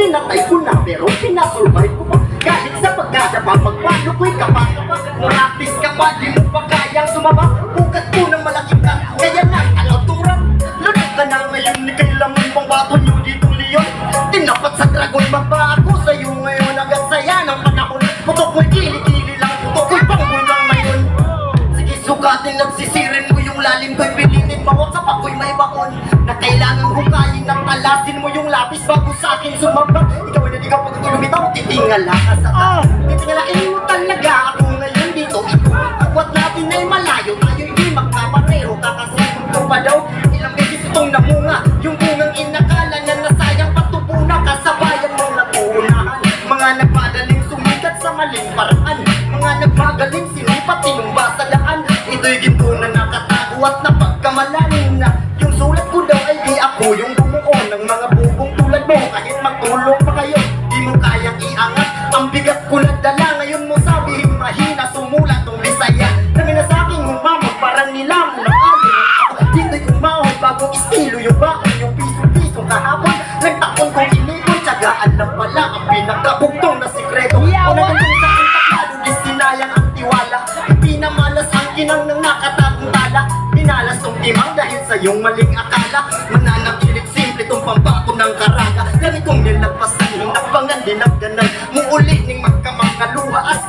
pinatay ko na pero pinasurvive ko pa. Kahit sa pagkadapa, magpalo ko'y kapag-kapag. Practice ka pa, di mo pa kayang sumaba. Bukat ko ng malaki ka, kaya na alaturan. Lagot ka na ngayon, ni kailangan pang bato nyo dito leon. Tinapat sa dragon, baba ako sa'yo ngayon. Agad saya ng panahon, putok mo'y kili-kili lang, putok ko'y panggol ng mayon. Sige sukatin, nagsisirin mo yung lalim ko'y pilitin. Bawat sa pako'y may bakon, na kailangan hukayin ng talasin mo yung lapis bago sa akin sumabak. Ikaw ay naligaw pag lumitaw, titingala ka sa titingalain mo talaga ako ngayon dito. Ito, agwat natin ay malayo, tayo hindi magkapareho. Kakasipon ko pa daw, ilang beses itong namunga. Yung bungang inakala na nasayang patupunan. Kasabayan mong napuunahan, mga nagmadaling sumikat sa maling paraan. Mga nagmagaling sinipat, tinumba sa daan. Ito'y ginto na nakatago at napagkamalan na yung sulat ko daw ay di ako yung bumuo ng mga bubong tulad mo. Kahit magtulong pa kayo, di mo kayang iangat ang bigat ko na dala. Ngayon mo sabihin mahina, sumulat tong Bisaya. Dami na sa aking humamag, parang nilamon ang amin. Ako dito'y umahon, bagong estilo yung baon. Yung piso-piso kahapon, nagtakon kong inikon. Tsagaan lang pala ang pinakabugtong na sikreto. O nagandong sa aking taklado, di sinayang ang tiwala. Pinamalas ang kinang ng nakatagong tala. Pinalas tong timang dahil sa iyong maling akala. Mananagilit simple tong pambato ng karaga. Ganitong nilagpasan, hinakbangan, dinagdanan. Muuli ning magkamang kaluha as